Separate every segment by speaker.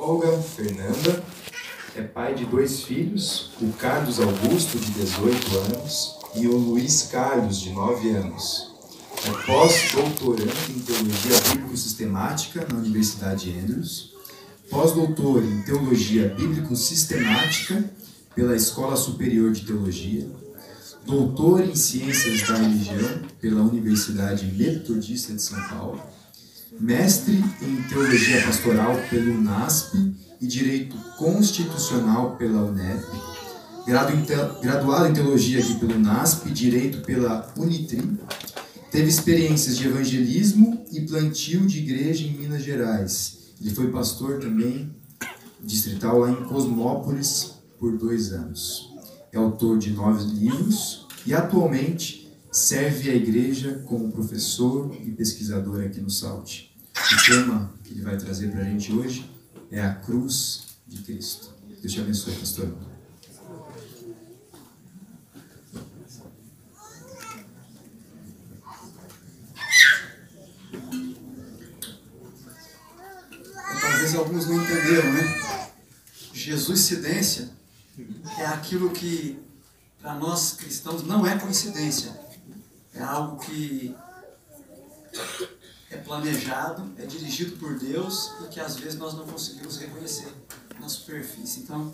Speaker 1: Olga Fernanda é pai de 2 filhos, o Carlos Augusto, de 18 anos, e o Luiz Carlos, de 9 anos. É pós-doutorando em Teologia Bíblico-Sistemática na Universidade Andrews, pós-doutor em Teologia Bíblico-Sistemática pela Escola Superior de Teologia, doutor em Ciências da Religião pela Universidade Metodista de São Paulo, mestre em Teologia Pastoral pelo UNASP e Direito Constitucional pela UNEP, graduado em Teologia aqui pelo UNASP e Direito pela Unitrim, teve experiências de evangelismo e plantio de igreja em Minas Gerais. Ele foi pastor também distrital lá em Cosmópolis por 2 anos. É autor de 9 livros e atualmente serve a igreja como professor e pesquisador aqui no SALT. O tema que ele vai trazer para a gente hoje é a cruz de Cristo. Deus te abençoe, pastor.
Speaker 2: Talvez alguns não entenderam, né? Jesuscidência é aquilo que para nós cristãos não é coincidência. É algo que é planejado, é dirigido por Deus e que às vezes nós não conseguimos reconhecer na superfície. Então,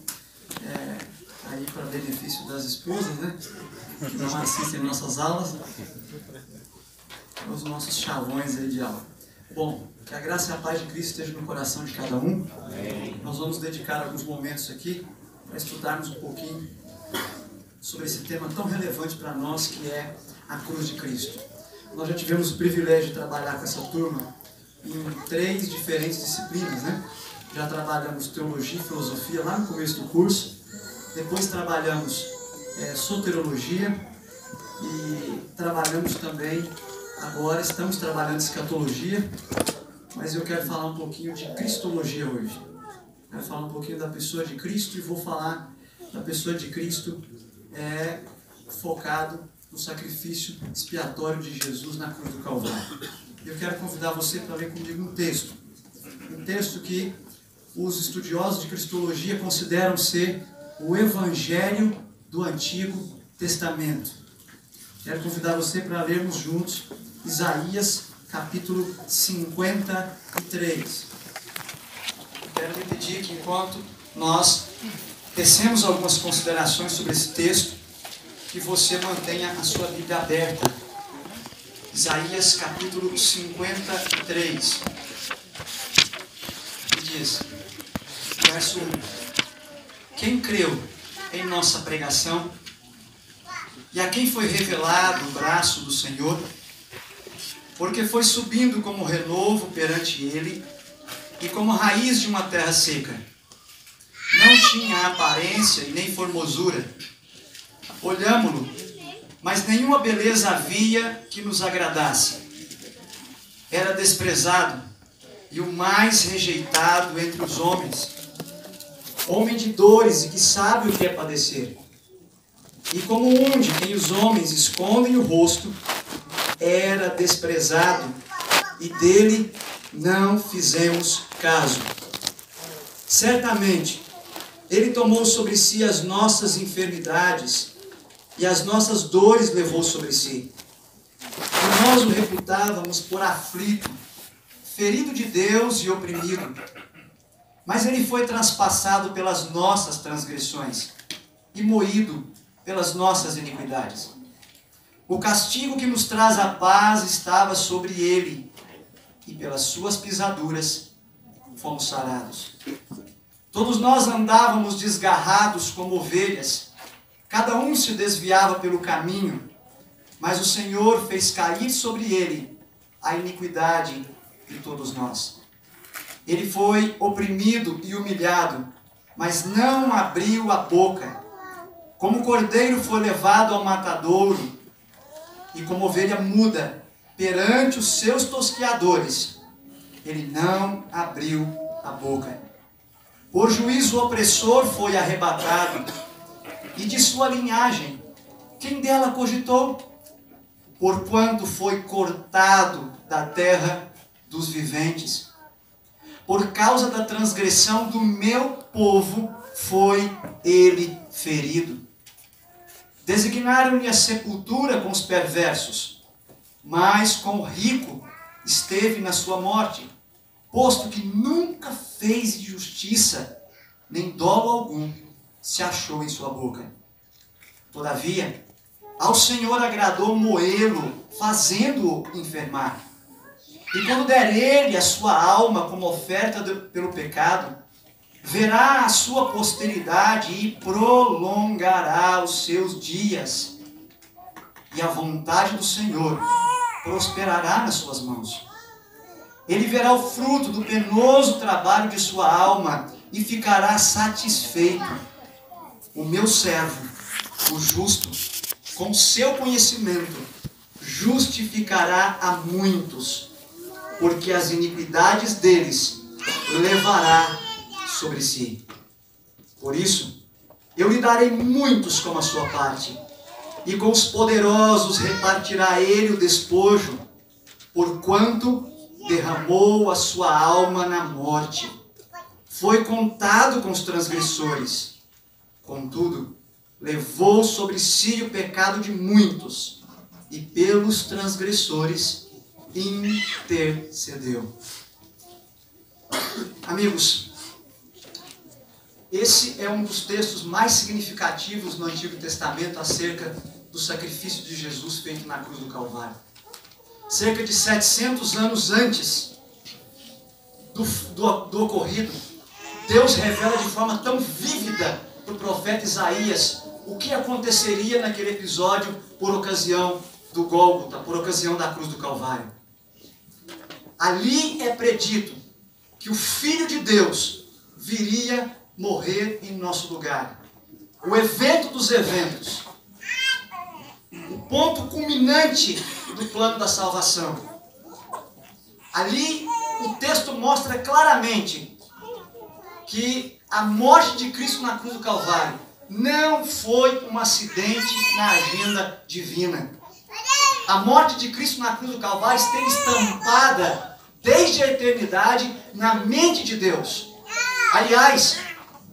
Speaker 2: aí para benefício das esposas, né, que não assistem nossas aulas, os nossos chavões aí de aula. Bom, que a graça e a paz de Cristo esteja no coração de cada um. Nós vamos dedicar alguns momentos aqui para estudarmos um pouquinho sobre esse tema tão relevante para nós, que é a cruz de Cristo. Nós já tivemos o privilégio de trabalhar com essa turma em 3 diferentes disciplinas, né? Já trabalhamos teologia e filosofia lá no começo do curso, depois trabalhamos soteriologia e trabalhamos também, agora estamos trabalhando escatologia, mas eu quero falar um pouquinho de cristologia hoje. Quero falar um pouquinho da pessoa de Cristo e vou falar da pessoa de Cristo focado no sacrifício expiatório de Jesus na cruz do Calvário. Eu quero convidar você para ler comigo um texto que os estudiosos de cristologia consideram ser o Evangelho do Antigo Testamento. Quero convidar você para lermos juntos Isaías capítulo 53. Quero lhe pedir que enquanto nós tecemos algumas considerações sobre esse texto, que você mantenha a sua Bíblia aberta. Isaías capítulo 53. E diz, verso 1: Quem creu em nossa pregação, e a quem foi revelado o braço do Senhor, porque foi subindo como renovo perante ele, e como raiz de uma terra seca. Não tinha aparência e nem formosura. Olhámo-lo, mas nenhuma beleza havia que nos agradasse. Era desprezado e o mais rejeitado entre os homens, homem de dores e que sabe o que é padecer. E como um de quem os homens escondem o rosto, era desprezado e dele não fizemos caso. Certamente, ele tomou sobre si as nossas enfermidades e as nossas dores levou sobre si. E nós o reputávamos por aflito, ferido de Deus e oprimido. Mas ele foi transpassado pelas nossas transgressões e moído pelas nossas iniquidades. O castigo que nos traz a paz estava sobre ele, e pelas suas pisaduras fomos sarados. Todos nós andávamos desgarrados como ovelhas, cada um se desviava pelo caminho, mas o Senhor fez cair sobre ele a iniquidade de todos nós. Ele foi oprimido e humilhado, mas não abriu a boca. Como cordeiro foi levado ao matadouro, e como ovelha muda perante os seus tosqueadores, ele não abriu a boca. Por juízo o opressor foi arrebatado, e de sua linhagem, quem dela cogitou? Porquanto foi cortado da terra dos viventes. por causa da transgressão do meu povo foi ele ferido. Designaram-lhe a sepultura com os perversos, mas com o rico esteve na sua morte, posto que nunca fez injustiça, nem dolo algum se achou em sua boca. Todavia, ao Senhor agradou moê-lo, fazendo-o enfermar. E quando der ele a sua alma como oferta pelo pecado, verá a sua posteridade e prolongará os seus dias. E a vontade do Senhor prosperará nas suas mãos. Ele verá o fruto do penoso trabalho de sua alma e ficará satisfeito. O meu servo, o justo, com seu conhecimento, justificará a muitos, porque as iniquidades deles levará sobre si. Por isso, eu lhe darei muitos como a sua parte, e com os poderosos repartirá ele o despojo, porquanto derramou a sua alma na morte. Foi contado com os transgressores. Contudo, levou sobre si o pecado de muitos, e pelos transgressores intercedeu. Amigos, esse é um dos textos mais significativos no Antigo Testamento acerca do sacrifício de Jesus feito na cruz do Calvário. Cerca de 700 anos antes do ocorrido, Deus revela de forma tão vívida para o profeta Isaías o que aconteceria naquele episódio por ocasião do Gólgota, por ocasião da cruz do Calvário. Ali é predito que o Filho de Deus viria morrer em nosso lugar. O evento dos eventos, o ponto culminante do plano da salvação. Ali o texto mostra claramente que a morte de Cristo na cruz do Calvário não foi um acidente na agenda divina. A morte de Cristo na cruz do Calvário esteve estampada desde a eternidade na mente de Deus. Aliás,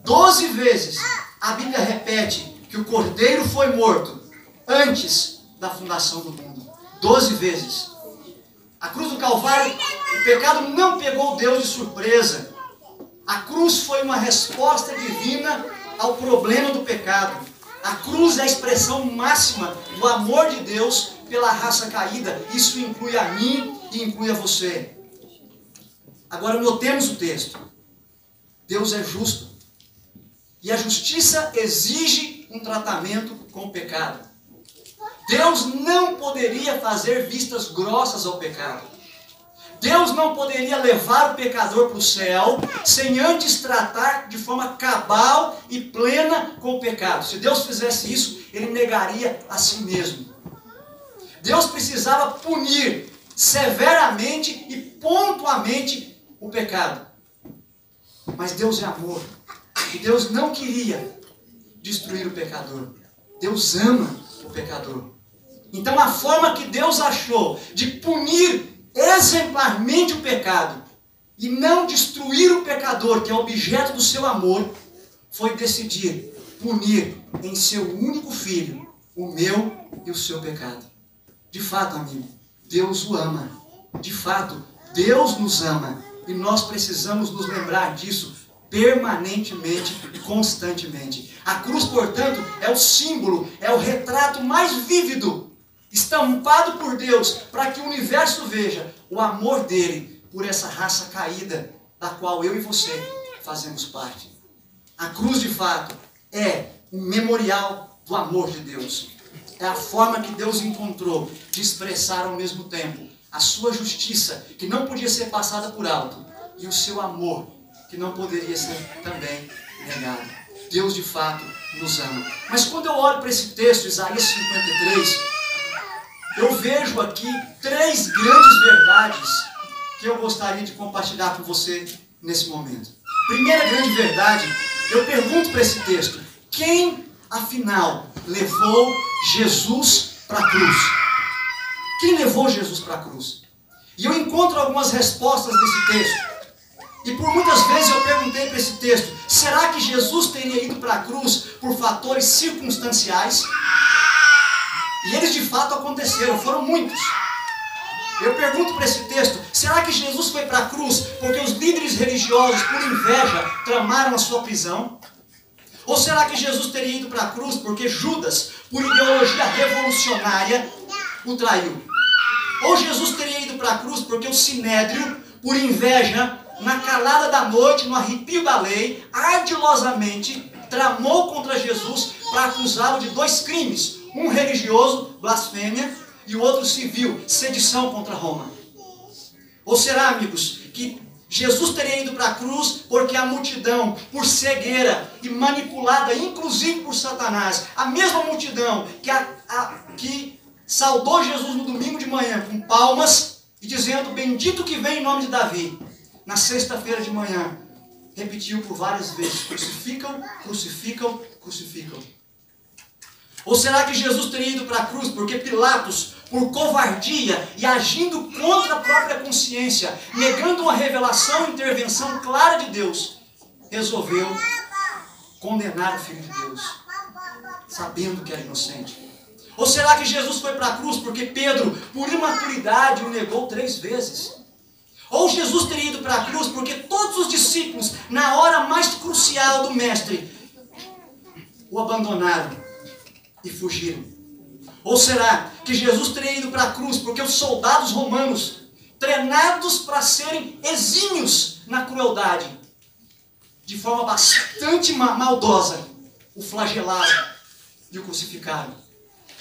Speaker 2: 12 vezes a Bíblia repete que o Cordeiro foi morto antes da fundação do mundo. 12 vezes. A cruz do Calvário, o pecado não pegou Deus de surpresa. A cruz foi uma resposta divina ao problema do pecado. A cruz é a expressão máxima do amor de Deus pela raça caída. Isso inclui a mim e inclui a você. Agora notemos o texto. Deus é justo. E a justiça exige um tratamento com o pecado. Deus não poderia fazer vistas grossas ao pecado. Deus não poderia levar o pecador para o céu sem antes tratar de forma cabal e plena com o pecado. Se Deus fizesse isso, Ele negaria a si mesmo. Deus precisava punir severamente e pontualmente o pecado. Mas Deus é amor. E Deus não queria destruir o pecador. Deus ama o pecador. Então a forma que Deus achou de punir exemplarmente o pecado e não destruir o pecador, que é objeto do seu amor, foi decidir punir em seu único filho o meu e o seu pecado. De fato, amigo, Deus o ama. De fato, Deus nos ama. E nós precisamos nos lembrar disso permanentemente e constantemente. A cruz, portanto, é o símbolo, é o retrato mais vívido, estampado por Deus, para que o universo veja o amor dele por essa raça caída, da qual eu e você fazemos parte. A cruz, de fato, é um memorial do amor de Deus. É a forma que Deus encontrou de expressar ao mesmo tempo a sua justiça, que não podia ser passada por alto, e o seu amor, que não poderia ser também negado. Deus, de fato, nos ama. Mas quando eu olho para esse texto, Isaías 53, eu vejo aqui 3 grandes verdades que eu gostaria de compartilhar com você nesse momento. Primeira grande verdade, eu pergunto para esse texto: quem, afinal, levou Jesus para a cruz? Quem levou Jesus para a cruz? E eu encontro algumas respostas nesse texto. E por muitas vezes eu perguntei para esse texto, será que Jesus teria ido para a cruz por fatores circunstanciais? E eles de fato aconteceram, foram muitos. Eu pergunto para esse texto, será que Jesus foi para a cruz porque os líderes religiosos, por inveja, tramaram a sua prisão? Ou será que Jesus teria ido para a cruz porque Judas, por ideologia revolucionária, o traiu? Ou Jesus teria ido para a cruz porque o Sinédrio, por inveja, na calada da noite, no arrepio da lei, ardilosamente tramou contra Jesus para acusá-lo de 2 crimes. Um religioso, blasfêmia, e o outro civil, sedição contra Roma. Ou será, amigos, que Jesus teria ido para a cruz porque a multidão, por cegueira e manipulada, inclusive por Satanás, a mesma multidão que saudou Jesus no domingo de manhã com palmas e dizendo, bendito que vem em nome de Davi, na sexta-feira de manhã, repetiu por várias vezes, crucificam, crucificam, crucificam. Ou será que Jesus teria ido para a cruz porque Pilatos, por covardia e agindo contra a própria consciência, negando uma revelação e intervenção clara de Deus, resolveu condenar o Filho de Deus, sabendo que era inocente? Ou será que Jesus foi para a cruz porque Pedro, por imaturidade, o negou 3 vezes? Ou Jesus teria ido para a cruz porque todos os discípulos, na hora mais crucial do Mestre, o abandonaram e fugiram? Ou será que Jesus teria ido para a cruz porque os soldados romanos, treinados para serem exímios na crueldade, de forma bastante maldosa, o flagelaram e o crucificaram?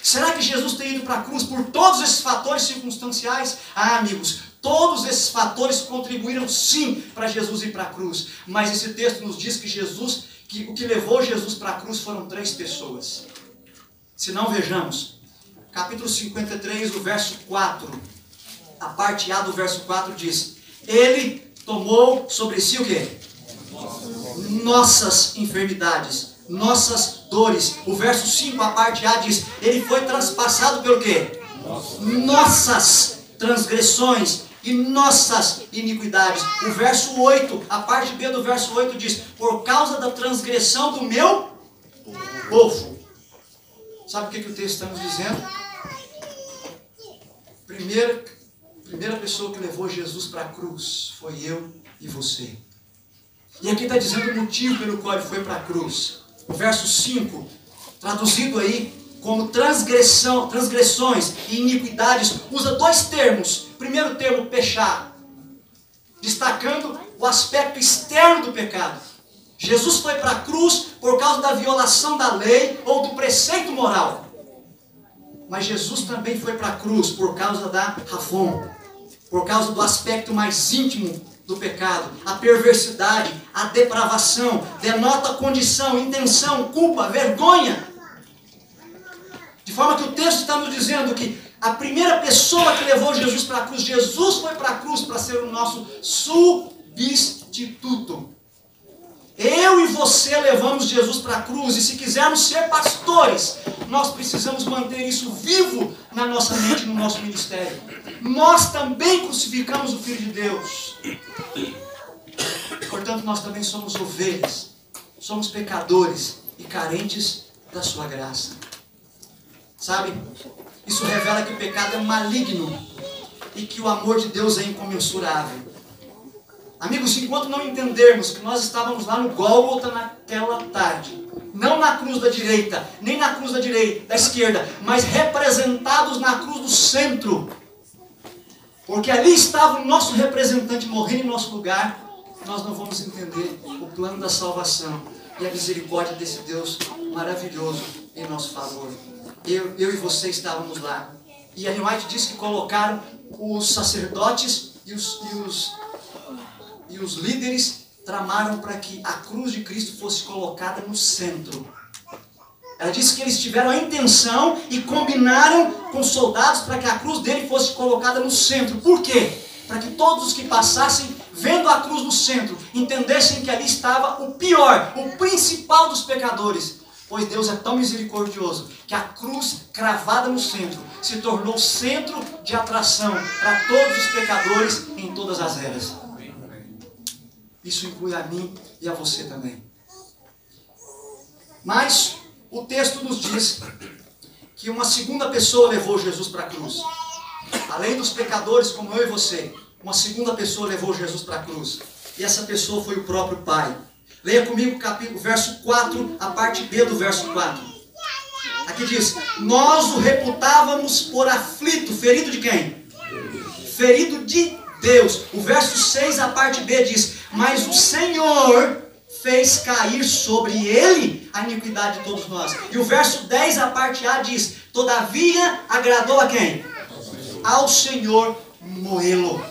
Speaker 2: Será que Jesus teria ido para a cruz por todos esses fatores circunstanciais? Ah, amigos, todos esses fatores contribuíram sim para Jesus ir para a cruz. Mas esse texto nos diz que o que levou Jesus para a cruz foram 3 pessoas. Se não, vejamos. Capítulo 53, o verso 4. A parte A do verso 4 diz: Ele tomou sobre si o quê? Nossas enfermidades, nossas dores. O verso 5, a parte A diz: Ele foi transpassado pelo quê? Nossas transgressões e nossas iniquidades. O verso 8, a parte B do verso 8 diz: Por causa da transgressão do meu povo. Sabe o que o texto está nos dizendo? Primeira pessoa que levou Jesus para a cruz foi eu e você. E aqui está dizendo o motivo pelo qual ele foi para a cruz. O verso 5, traduzido aí como transgressões e iniquidades, usa 2 termos. Primeiro termo, pechar, destacando o aspecto externo do pecado. Jesus foi para a cruz por causa da violação da lei ou do preceito moral. Mas Jesus também foi para a cruz por causa da rafon, por causa do aspecto mais íntimo do pecado. A perversidade, a depravação, denota a condição, intenção, culpa, vergonha. De forma que o texto está nos dizendo que a primeira pessoa que levou Jesus para a cruz, Jesus foi para a cruz para ser o nosso substituto. Eu e você levamos Jesus para a cruz, e se quisermos ser pastores, nós precisamos manter isso vivo na nossa mente, no nosso ministério. Nós também crucificamos o Filho de Deus. Portanto, nós também somos ovelhas, somos pecadores e carentes da sua graça. Sabe? Isso revela que o pecado é maligno e que o amor de Deus é incomensurável. Amigos, enquanto não entendermos que nós estávamos lá no Gólgota naquela tarde, não na cruz da direita, nem na cruz da esquerda, mas representados na cruz do centro, porque ali estava o nosso representante morrendo em nosso lugar, nós não vamos entender o plano da salvação e a misericórdia desse Deus maravilhoso em nosso favor. Eu e você estávamos lá. E Ellen White diz que colocaram os sacerdotes e os líderes tramaram para que a cruz de Cristo fosse colocada no centro. Ela disse que eles tiveram a intenção e combinaram com os soldados para que a cruz dele fosse colocada no centro. Por quê? Para que todos os que passassem, vendo a cruz no centro, entendessem que ali estava o pior, o principal dos pecadores. Pois Deus é tão misericordioso que a cruz cravada no centro se tornou centro de atração para todos os pecadores em todas as eras. Isso inclui a mim e a você também. Mas o texto nos diz que uma segunda pessoa levou Jesus para a cruz. Além dos pecadores como eu e você, uma segunda pessoa levou Jesus para a cruz. E essa pessoa foi o próprio Pai. Leia comigo o verso 4, a parte B do verso 4. Aqui diz: nós o reputávamos por aflito. Ferido de quem? Ferido de Deus. O verso 6, a parte B diz: mas o Senhor fez cair sobre ele a iniquidade de todos nós. E o verso 10, a parte A diz: todavia agradou a quem? Ao Senhor moê-lo.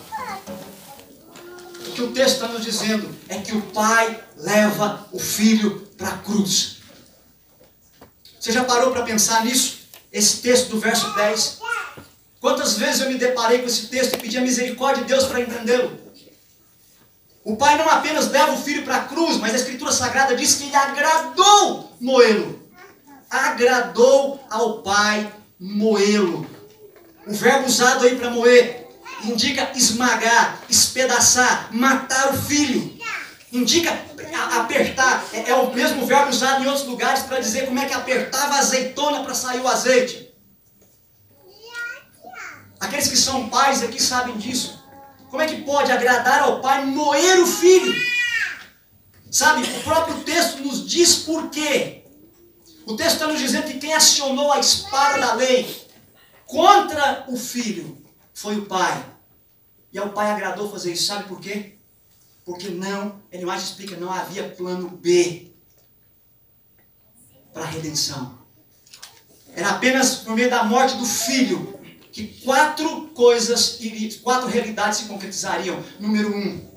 Speaker 2: O que o texto está nos dizendo é que o Pai leva o Filho para a cruz. Você já parou para pensar nisso? Esse texto do verso 10. Quantas vezes eu me deparei com esse texto e pedi a misericórdia de Deus para entendê-lo? O Pai não apenas leva o Filho para a cruz, mas a Escritura Sagrada diz que Ele agradou moê-lo. Agradou ao Pai moê-lo. O verbo usado aí para moer indica esmagar, espedaçar, matar o filho. Indica apertar. É o mesmo verbo usado em outros lugares para dizer como é que apertava a azeitona para sair o azeite. Aqueles que são pais aqui sabem disso. Como é que pode agradar ao pai moer o filho? Sabe, o próprio texto nos diz por quê. O texto está nos dizendo que quem acionou a espada da lei contra o filho foi o pai. E ao pai agradou fazer isso. Sabe por quê? Porque ele mais explica, não havia plano B para a redenção. Era apenas por meio da morte do filho que 4 realidades se concretizariam. Número um,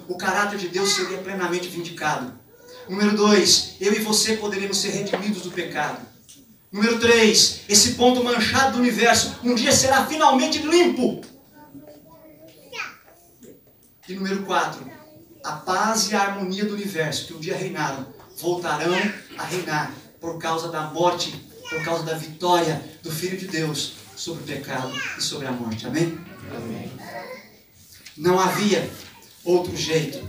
Speaker 2: o caráter de Deus seria plenamente vindicado. Número 2, eu e você poderíamos ser redimidos do pecado. Número 3, esse ponto manchado do universo um dia será finalmente limpo. E número 4, a paz e a harmonia do universo, que um dia reinaram, voltarão a reinar por causa da morte, por causa da vitória do Filho de Deus sobre o pecado e sobre a morte. Amém?
Speaker 1: Amém.
Speaker 2: Não havia outro jeito.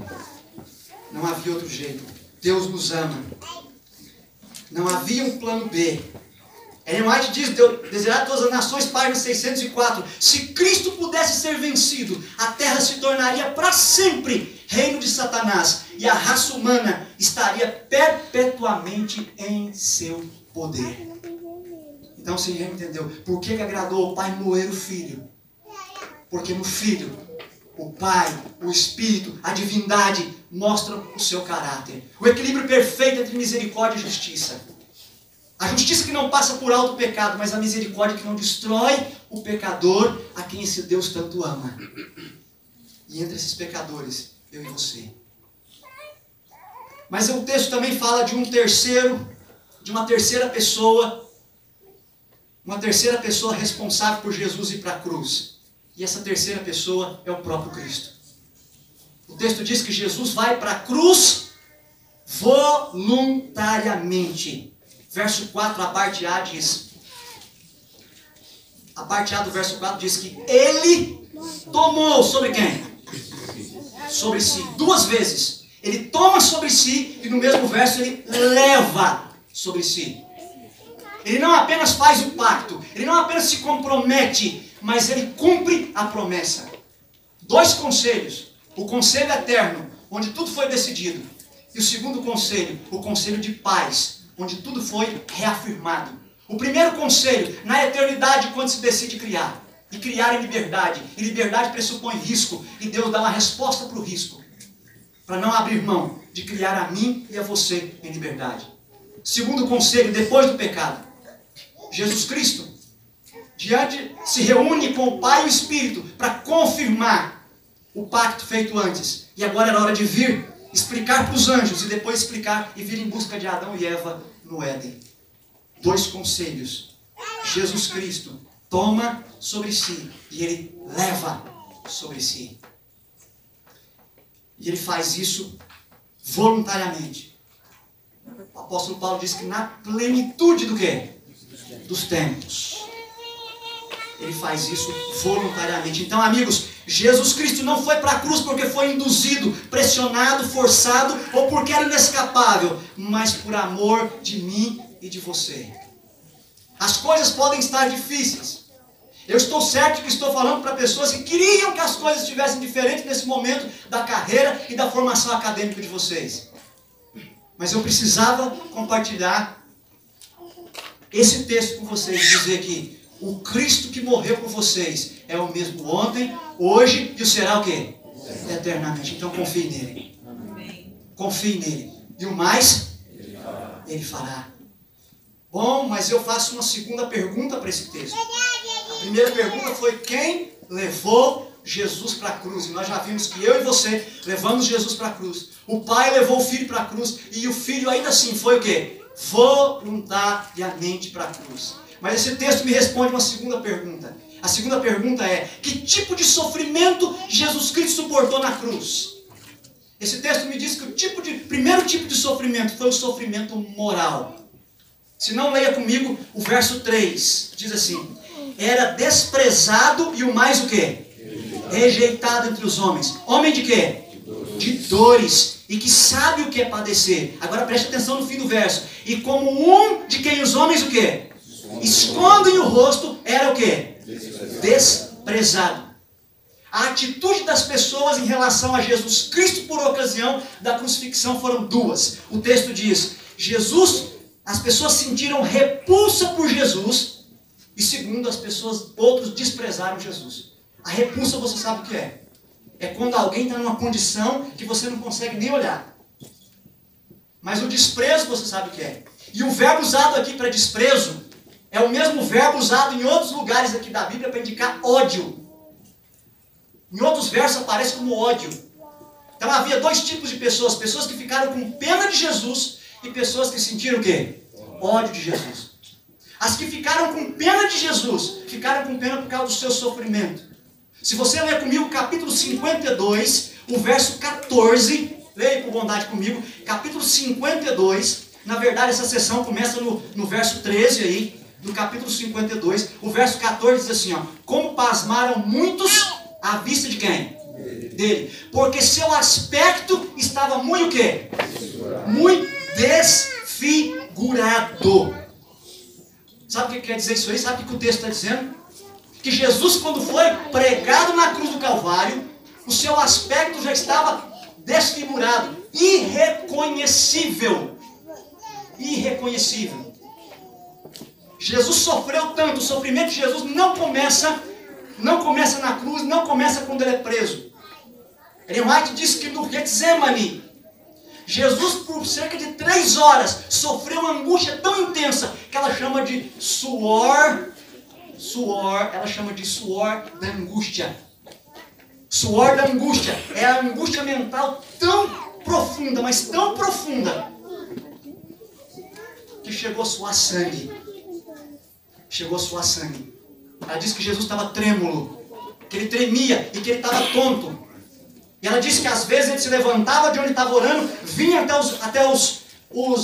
Speaker 2: Não havia outro jeito. Deus nos ama. Não havia um plano B. Ellen White diz, desejar todas as nações, página 604, se Cristo pudesse ser vencido, a terra se tornaria para sempre reino de Satanás, e a raça humana estaria perpetuamente em seu poder. Então você já entendeu por que agradou ao Pai moer o Filho? Porque no Filho, o Pai, o Espírito, a divindade mostram o seu caráter. O equilíbrio perfeito entre misericórdia e justiça. A justiça que não passa por alto o pecado, mas a misericórdia que não destrói o pecador a quem esse Deus tanto ama. E entre esses pecadores, eu e você. Mas o texto também fala de uma terceira pessoa responsável por Jesus ir para a cruz. E essa terceira pessoa é o próprio Cristo. O texto diz que Jesus vai para a cruz voluntariamente. Verso 4, a parte A diz... A parte A do verso 4 diz que Ele tomou sobre quem? Sobre si. 2 vezes. Ele toma sobre si e no mesmo verso ele leva sobre si. Ele não apenas faz o pacto, ele não apenas se compromete, mas ele cumpre a promessa. 2 conselhos. O conselho eterno, onde tudo foi decidido. E o segundo conselho, o conselho de paz, onde tudo foi reafirmado. O primeiro conselho, na eternidade, quando se decide criar. E criar em liberdade. E liberdade pressupõe risco. E Deus dá uma resposta para o risco. Para não abrir mão de criar a mim e a você em liberdade. Segundo conselho, depois do pecado. Jesus Cristo se reúne com o Pai e o Espírito para confirmar o pacto feito antes. E agora era hora de vir, explicar para os anjos e depois explicar e vir em busca de Adão e Eva no Éden. 2 conselhos. Jesus Cristo toma sobre si e ele leva sobre si. E ele faz isso voluntariamente. O apóstolo Paulo diz que na plenitude do quê? Dos tempos. Ele faz isso voluntariamente. Então, amigos, Jesus Cristo não foi para a cruz porque foi induzido, pressionado, forçado ou porque era inescapável, mas por amor de mim e de você. As coisas podem estar difíceis. Eu estou certo que estou falando para pessoas que queriam que as coisas estivessem diferentes nesse momento da carreira e da formação acadêmica de vocês. Mas eu precisava compartilhar esse texto com vocês, dizer que o Cristo que morreu por vocês é o mesmo ontem, hoje e o será o quê? Eternamente. Então confie nele. Confie nele. E o mais? Ele fará. Bom, mas eu faço uma segunda pergunta para esse texto. A primeira pergunta foi: quem levou Jesus para a cruz? E nós já vimos que eu e você levamos Jesus para a cruz. O pai levou o filho para a cruz. E o filho ainda assim foi o quê? Voluntariamente para a cruz. Mas esse texto me responde uma segunda pergunta. A segunda pergunta é: que tipo de sofrimento Jesus Cristo suportou na cruz? Esse texto me diz que o primeiro tipo de sofrimento foi o sofrimento moral. Se não, leia comigo o verso 3. Diz assim: era desprezado e o mais o quê? Rejeitado entre os homens. Homem de quê? De dores. E que sabe o que é padecer. Agora preste atenção no fim do verso. E como um de quem os homens o quê? Escondem o rosto, era o quê? Desprezado. A atitude das pessoas em relação a Jesus Cristo por ocasião da crucifixão foram duas. O texto diz: as pessoas sentiram repulsa por Jesus. E segundo, outros desprezaram Jesus. A repulsa você sabe o que é? É quando alguém está numa condição que você não consegue nem olhar. Mas o desprezo você sabe o que é. E o verbo usado aqui para desprezo é o mesmo verbo usado em outros lugares aqui da Bíblia para indicar ódio. Em outros versos aparece como ódio. Então havia dois tipos de pessoas. Pessoas que ficaram com pena de Jesus e pessoas que sentiram o quê? Ódio de Jesus. As que ficaram com pena de Jesus, ficaram com pena por causa do seu sofrimento. Se você ler comigo o capítulo 52, o verso 14, leia por bondade comigo, capítulo 52, na verdade essa sessão começa no verso 13 aí, do capítulo 52, o verso 14 diz assim, ó: como pasmaram muitos à vista de quem? Dele. Porque seu aspecto estava muito o quê? Muito desfigurado. Sabe o que quer dizer isso aí? Sabe o que o texto está dizendo? Que Jesus, quando foi pregado na cruz do Calvário, o seu aspecto já estava desfigurado, irreconhecível. Irreconhecível. Jesus sofreu tanto. O sofrimento de Jesus não começa na cruz, não começa quando ele é preso. Ellen White disse que no Getsemane, Jesus por cerca de 3 horas sofreu uma angústia tão intensa que ela chama de suor, ela chama de suor da angústia. Suor da angústia é a angústia mental tão profunda, mas tão profunda, que chegou a suar sangue. Chegou a suar sangue. Ela disse que Jesus estava trêmulo, que ele tremia e que ele estava tonto. E ela disse que às vezes ele se levantava de onde estava orando, vinha até os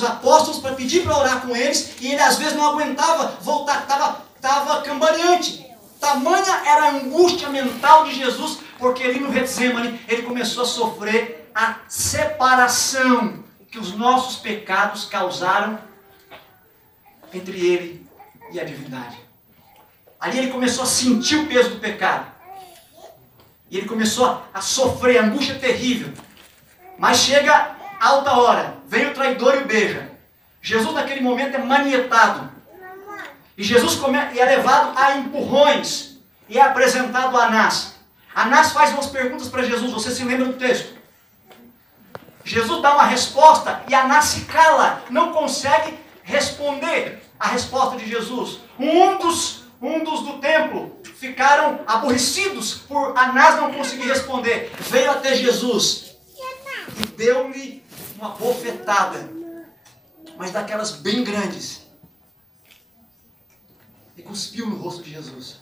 Speaker 2: apóstolos para pedir para orar com eles, e ele às vezes não aguentava voltar, estava cambaleante. Tamanha era a angústia mental de Jesus, porque ali no Getsemane ele começou a sofrer a separação que os nossos pecados causaram entre ele e a divindade. Ali ele começou a sentir o peso do pecado. E ele começou a sofrer angústia terrível. Mas chega a alta hora, vem o traidor e o beija. Jesus naquele momento é manietado. E Jesus é levado a empurrões e é apresentado a Anás. Anás faz umas perguntas para Jesus, você se lembra do texto? Jesus dá uma resposta e Anás se cala, não consegue responder a resposta de Jesus. Um dos do templo ficaram aborrecidos por Anás não conseguir responder. Veio até Jesus e deu-lhe uma bofetada, mas daquelas bem grandes, e cuspiu no rosto de Jesus.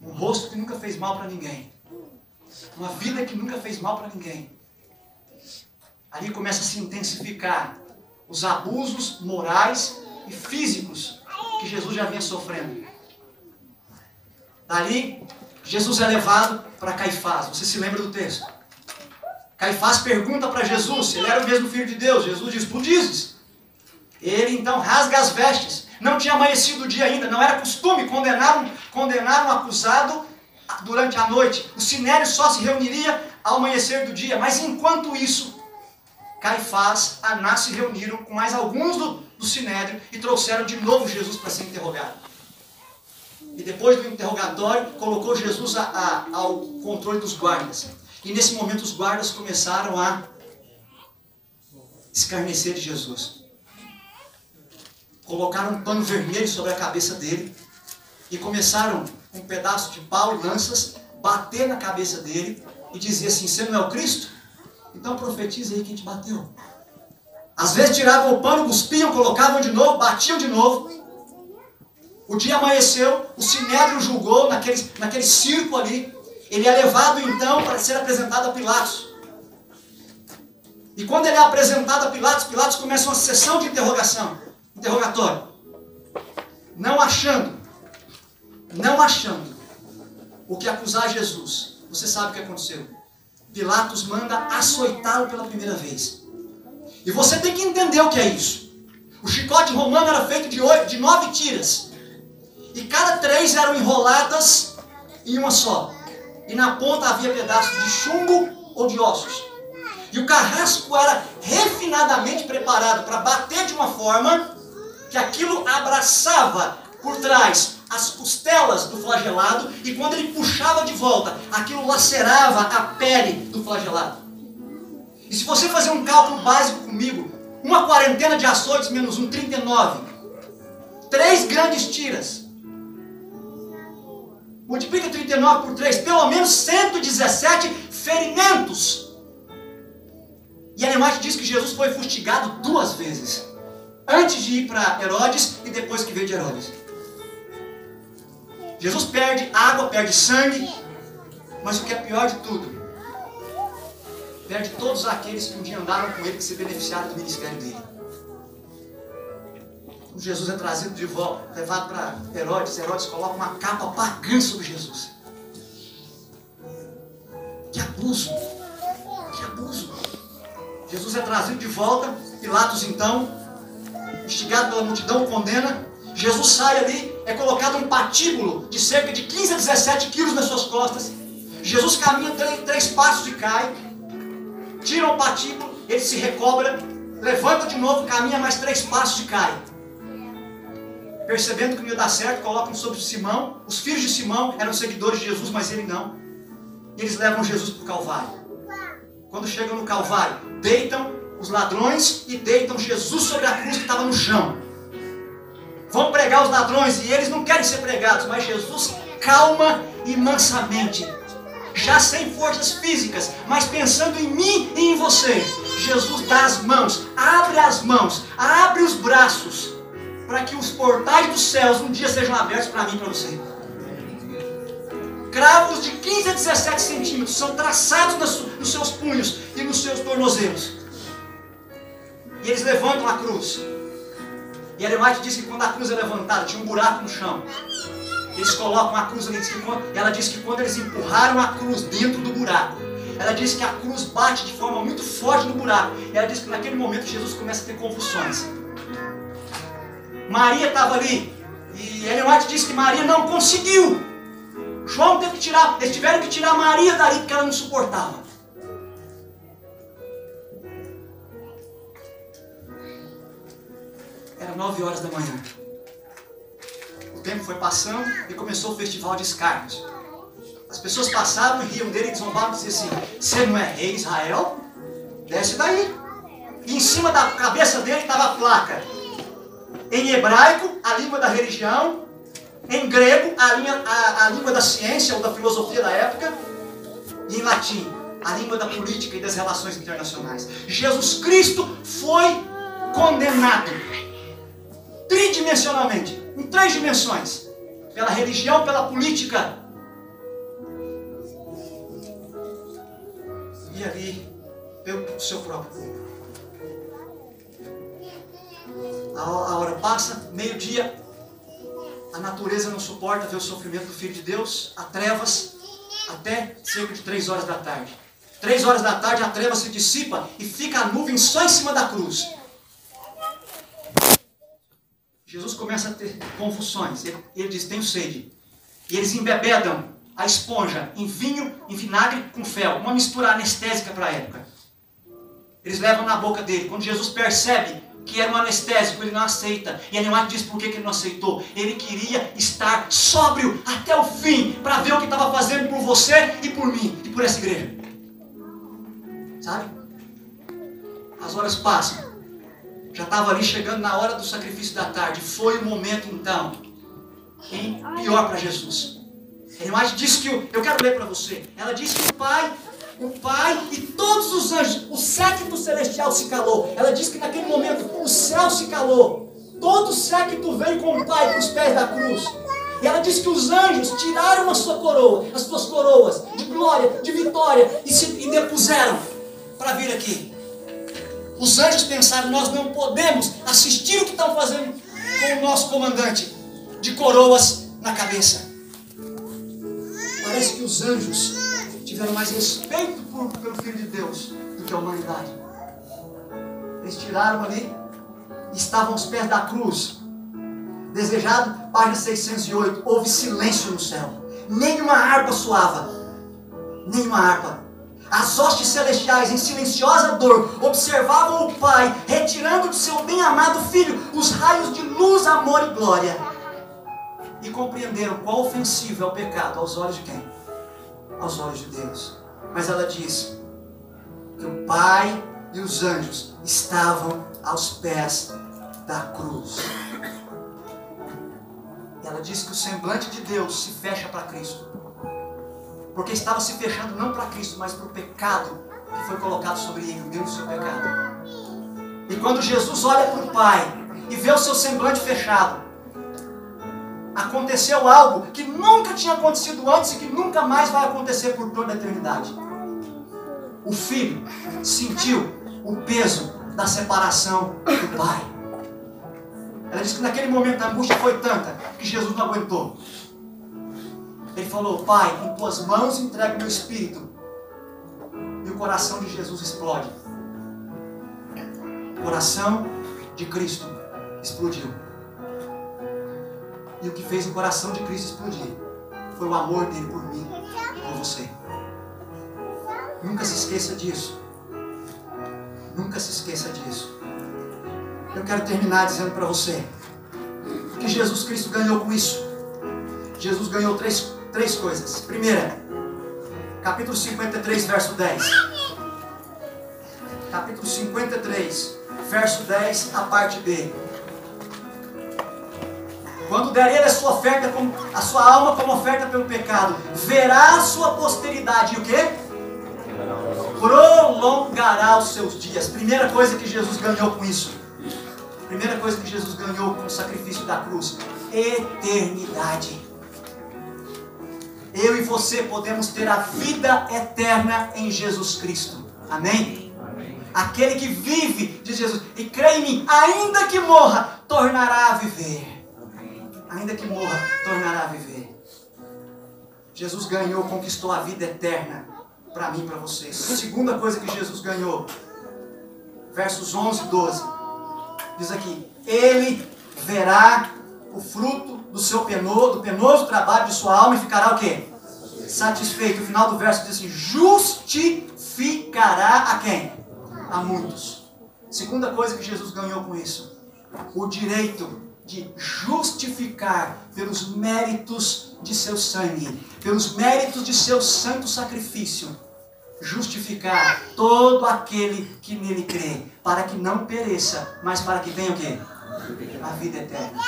Speaker 2: Um rosto que nunca fez mal para ninguém, uma vida que nunca fez mal para ninguém. Ali começa a se intensificar os abusos morais e físicos que Jesus já vinha sofrendo. Dali, Jesus é levado para Caifás. Você se lembra do texto? Caifás pergunta para Jesus se ele era o mesmo Filho de Deus. Jesus diz, tu dizes. Ele então rasga as vestes. Não tinha amanhecido o dia ainda, não era costume condenar um acusado durante a noite. O sinédrio só se reuniria ao amanhecer do dia. Mas enquanto isso, Caifás, Anás se reuniram com mais alguns do sinédrio e trouxeram de novo Jesus para ser interrogado. E depois do interrogatório, colocou Jesus ao controle dos guardas. E nesse momento os guardas começaram a escarnecer de Jesus. Colocaram um pano vermelho sobre a cabeça dele e começaram com um pedaço de pau e lanças bater na cabeça dele e dizer assim, você não é o Cristo? Então profetiza aí quem te bateu. Às vezes tiravam o pano, cuspiam, colocavam de novo, batiam de novo. O dia amanheceu, o sinédrio julgou naquele circo ali. Ele é levado então para ser apresentado a Pilatos. E quando ele é apresentado a Pilatos, Pilatos começa uma sessão de interrogatório. Não achando o que acusar Jesus. Você sabe o que aconteceu? Pilatos manda açoitá-lo pela primeira vez. E você tem que entender o que é isso. O chicote romano era feito de 9 tiras. E cada 3 eram enroladas em uma só. E na ponta havia pedaços de chumbo ou de ossos. E o carrasco era refinadamente preparado para bater de uma forma que aquilo abraçava por trás as costelas do flagelado, e quando ele puxava de volta, aquilo lacerava a pele do flagelado. E se você fazer um cálculo básico comigo, uma quarentena de açoites menos 39, 3 grandes tiras, multiplica 39 por 3, pelo menos 117 ferimentos. E Ellen White diz que Jesus foi fustigado 2 vezes, antes de ir para Herodes e depois que veio de Herodes. Jesus perde água, perde sangue, mas o que é pior de tudo, perde todos aqueles que um dia andaram com ele, que se beneficiaram do ministério dele. Quando Jesus é trazido de volta, levado para Herodes, Herodes coloca uma capa pagã sobre Jesus. Que abuso! Que abuso! Jesus é trazido de volta, Pilatos então, instigado pela multidão, condena. Jesus sai ali, é colocado um patíbulo de cerca de 15 a 17 quilos nas suas costas. Jesus caminha 3 passos e cai. Tira o patíbulo, ele se recobra, levanta de novo, caminha mais 3 passos e cai. Percebendo que não ia dar certo, colocam sobre Simão. Os filhos de Simão eram seguidores de Jesus, mas ele não. E eles levam Jesus para o Calvário. Quando chegam no Calvário, deitam os ladrões e deitam Jesus sobre a cruz que estava no chão. Vão pregar os ladrões e eles não querem ser pregados, mas Jesus calma e mansamente, já sem forças físicas, mas pensando em mim e em você, Jesus dá as mãos, abre os braços, para que os portais dos céus um dia sejam abertos para mim e para você. Cravos de 15 a 17 centímetros são traçados nos seus punhos e nos seus tornozelos. E eles levantam a cruz. E Ellen White diz que quando a cruz é levantada, tinha um buraco no chão. Eles colocam a cruz ali, e ela diz que quando eles empurraram a cruz dentro do buraco, ela diz que a cruz bate de forma muito forte no buraco. E ela diz que naquele momento Jesus começa a ter convulsões. Maria estava ali, e Ellen White diz que Maria não conseguiu. João teve que tirar, eles tiveram que tirar Maria dali porque ela não suportava. Era 9 horas da manhã. O tempo foi passando e começou o festival de escárnios. As pessoas passavam e riam dele e zombavam e diziam assim: você não é rei Israel? Desce daí. E em cima da cabeça dele estava a placa. Em hebraico, a língua da religião. Em grego, a língua da ciência ou da filosofia da época. E em latim, a língua da política e das relações internacionais. Jesus Cristo foi condenado tridimensionalmente, em 3 dimensões: pela religião, pela política e ali pelo seu próprio povo. A hora passa, meio-dia, a natureza não suporta ver o sofrimento do Filho de Deus, há trevas, até cerca de 3 horas da tarde. 3 horas da tarde a treva se dissipa e fica a nuvem só em cima da cruz. Jesus começa a ter convulsões. Ele diz, tenho sede. E eles embebedam a esponja em vinho, em vinagre com fel. Uma mistura anestésica para a época. Eles levam na boca dele. Quando Jesus percebe que era um anestésico, ele não aceita. E Ellen White diz por que ele não aceitou. Ele queria estar sóbrio até o fim, para ver o que estava fazendo por você e por mim, e por essa igreja. Sabe? As horas passam. Já estava ali chegando na hora do sacrifício da tarde. Foi o momento então em pior para Jesus. Ellen White disse que, eu quero ler para você. Ela disse que o Pai e todos os anjos, o séquito celestial se calou. Ela disse que naquele momento o céu se calou. Todo o séquito veio com o Pai para os pés da cruz. E ela disse que os anjos tiraram a sua coroa, as suas coroas de glória, de vitória, e depuseram para vir aqui. Os anjos pensaram, nós não podemos assistir o que estão fazendo com o nosso comandante, de coroas na cabeça. Parece que os anjos tiveram mais respeito pelo Filho de Deus do que a humanidade. Eles tiraram ali e estavam aos pés da cruz. Desejado, página 608, houve silêncio no céu. Nenhuma harpa soava. Nenhuma harpa. As hostes celestiais, em silenciosa dor, observavam o Pai retirando de seu bem-amado Filho os raios de luz, amor e glória. E compreenderam quão ofensivo é o pecado aos olhos de quem? Aos olhos de Deus. Mas ela diz que o Pai e os anjos estavam aos pés da cruz. E ela diz que o semblante de Deus se fecha para Cristo. Porque estava se fechando não para Cristo, mas para o pecado que foi colocado sobre ele, o meu e o seu pecado. E quando Jesus olha para o Pai e vê o seu semblante fechado, aconteceu algo que nunca tinha acontecido antes e que nunca mais vai acontecer por toda a eternidade. O Filho sentiu o peso da separação do Pai. Ela diz que naquele momento a angústia foi tanta que Jesus não aguentou. Ele falou, Pai, em tuas mãos entrego meu espírito. E o coração de Jesus explode. O coração de Cristo explodiu. E o que fez o coração de Cristo explodir foi o amor dele por mim e por você. Nunca se esqueça disso. Nunca se esqueça disso. Eu quero terminar dizendo para você o que Jesus Cristo ganhou com isso. Jesus ganhou três coisas. Primeira, capítulo 53, verso 10. Capítulo 53, verso 10, a parte B. Quando der ele a sua oferta, a sua alma como oferta pelo pecado, verá a sua posteridade. E o quê? Prolongará os seus dias. Primeira coisa que Jesus ganhou com isso. Primeira coisa que Jesus ganhou com o sacrifício da cruz. Eternidade. Eu e você podemos ter a vida eterna em Jesus Cristo. Amém? Amém. Aquele que vive, diz Jesus, e crê em mim, ainda que morra, tornará a viver. Ainda que morra, tornará a viver. Jesus ganhou, conquistou a vida eterna para mim e para vocês. Segunda coisa que Jesus ganhou, versos 11 e 12, diz aqui, ele verá o fruto do seu penoso trabalho de sua alma e ficará o quê? Satisfeito. O final do verso diz assim, justificará a quem? A muitos. Segunda coisa que Jesus ganhou com isso, o direito de justificar pelos méritos de seu sangue, pelos méritos de seu santo sacrifício, justificar todo aquele que nele crê, para que não pereça, mas para que tenha o quê? A vida eterna.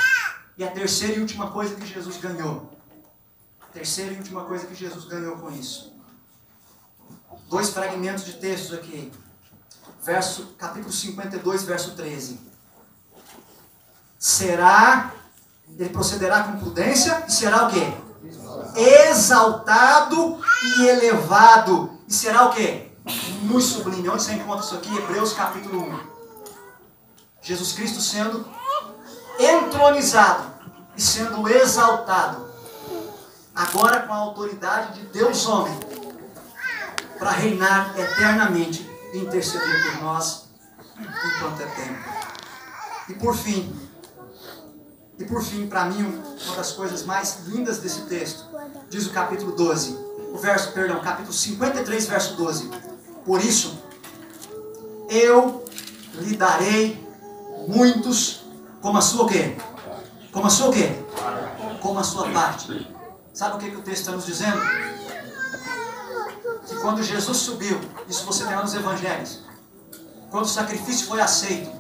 Speaker 2: E a terceira e última coisa que Jesus ganhou. Terceira e última coisa que Jesus ganhou com isso. 2 fragmentos de textos aqui. Capítulo 52, verso 13. Ele procederá com prudência e será o quê? Exaltado e elevado. E será o quê? Muito sublime. Onde você encontra isso aqui? Hebreus capítulo 1. Jesus Cristo sendo entronizado e sendo exaltado agora com a autoridade de Deus homem, para reinar eternamente e interceder por nós enquanto é tempo. E por fim, para mim, uma das coisas mais lindas desse texto, diz o capítulo 12, capítulo 53, verso 12. Por isso, eu lhe darei muitos como a sua o quê? Como a sua o quê? Como a sua parte. Sabe o que o texto está nos dizendo? Que quando Jesus subiu, isso você tem lá nos evangelhos, quando o sacrifício foi aceito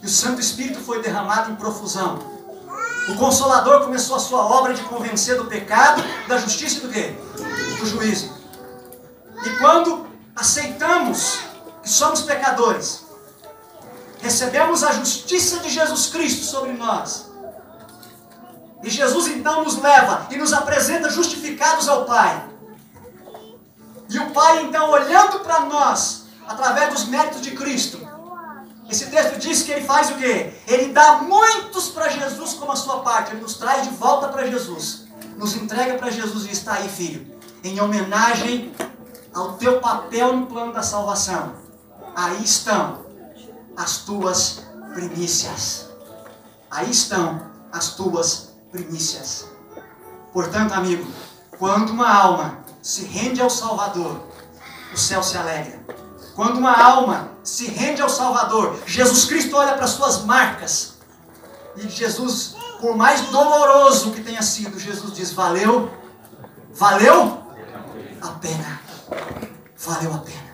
Speaker 2: e o Santo Espírito foi derramado em profusão, o Consolador começou a sua obra de convencer do pecado, da justiça e do quê? Do juízo. E quando aceitamos que somos pecadores, recebemos a justiça de Jesus Cristo sobre nós, e Jesus então nos leva e nos apresenta justificados ao Pai. E o Pai então, olhando para nós, através dos méritos de Cristo, esse texto diz que Ele faz o quê? Ele dá muitos para Jesus como a sua parte. Ele nos traz de volta para Jesus, nos entrega para Jesus e está aí, filho, em homenagem ao teu papel no plano da salvação. Aí estão as tuas primícias. Aí estão as tuas primícias. Portanto, amigo, quando uma alma se rende ao Salvador, o céu se alegra. Quando uma alma se rende ao Salvador, Jesus Cristo olha para as suas marcas. E Jesus, por mais doloroso que tenha sido, Jesus diz: valeu a pena. Valeu a pena.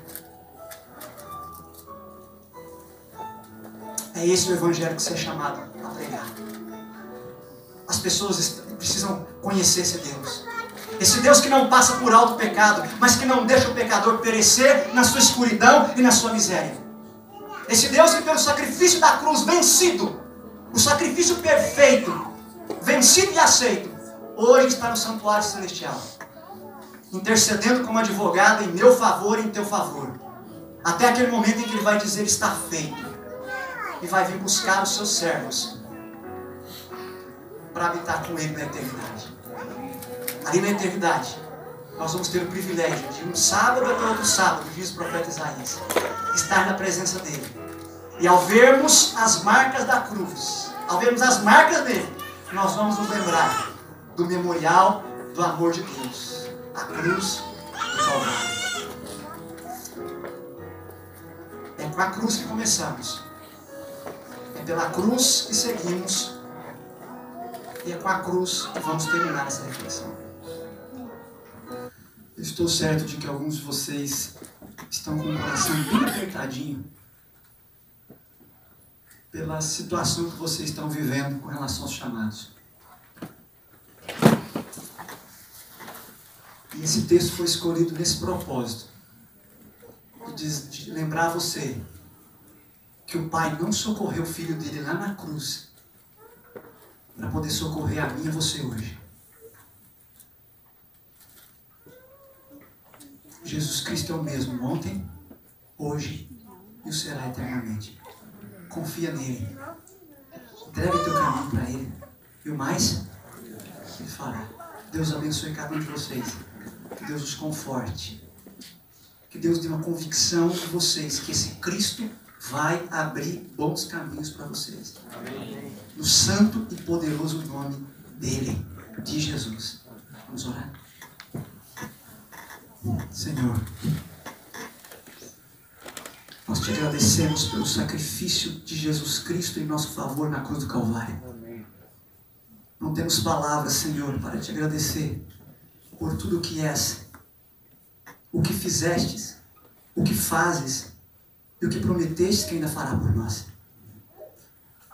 Speaker 2: É esse o evangelho que você é chamado a pregar. As pessoas precisam conhecer esse Deus. Esse Deus que não passa por alto o pecado, mas que não deixa o pecador perecer na sua escuridão e na sua miséria. Esse Deus que pelo sacrifício da cruz vencido, o sacrifício perfeito, vencido e aceito, hoje está no santuário celestial, intercedendo como advogado em meu favor e em teu favor, até aquele momento em que Ele vai dizer: está feito, e vai vir buscar os seus servos para habitar com Ele na eternidade. Ali na eternidade, nós vamos ter o privilégio de um sábado até outro sábado, diz o profeta Isaías, estar na presença dEle. E ao vermos as marcas da cruz, ao vermos as marcas dEle, nós vamos nos lembrar do memorial do amor de Deus, a cruz do Calvário. É com a cruz que começamos, é pela cruz que seguimos, e é com a cruz que vamos terminar essa reflexão. Eu estou certo de que alguns de vocês estão com o coração bem apertadinho pela situação que vocês estão vivendo com relação aos chamados. E esse texto foi escolhido nesse propósito, de lembrar você que o Pai não socorreu o Filho dele lá na cruz para poder socorrer a mim e você hoje. Jesus Cristo é o mesmo ontem, hoje e o será eternamente. Confia nele. Entrega o teu caminho para Ele. E o mais, Ele fará. Deus abençoe cada um de vocês. Que Deus os conforte. Que Deus dê uma convicção em vocês que esse Cristo vai abrir bons caminhos para vocês. Amém. No santo e poderoso nome dEle, de Jesus. Vamos orar? Senhor, nós te agradecemos pelo sacrifício de Jesus Cristo em nosso favor na cruz do Calvário. Não temos palavras, Senhor, para te agradecer por tudo o que és, o que fizestes, o que fazes e o que prometestes que ainda fará por nós.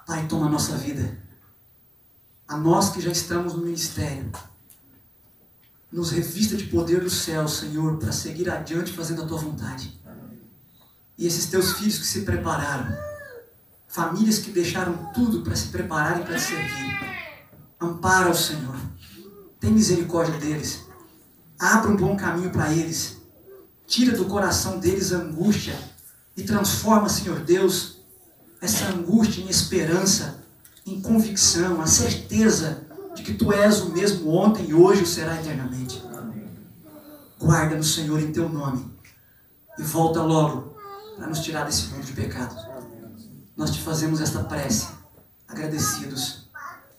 Speaker 2: Pai, toma a nossa vida, a nós que já estamos no ministério, nos revista de poder do céu, Senhor, para seguir adiante fazendo a Tua vontade. E esses Teus filhos que se prepararam, famílias que deixaram tudo para se prepararem para te servir, ampara-os, Senhor. Tem misericórdia deles. Abra um bom caminho para eles. Tira do coração deles a angústia e transforma, Senhor Deus, essa angústia em esperança, em convicção, a certeza de que Tu és o mesmo ontem e hoje o será eternamente. Guarda no Senhor em Teu nome e volta logo para nos tirar desse mundo de pecado. Nós Te fazemos esta prece, agradecidos,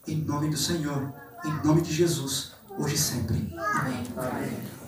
Speaker 2: em nome do Senhor, em nome de Jesus, hoje e sempre. Amém.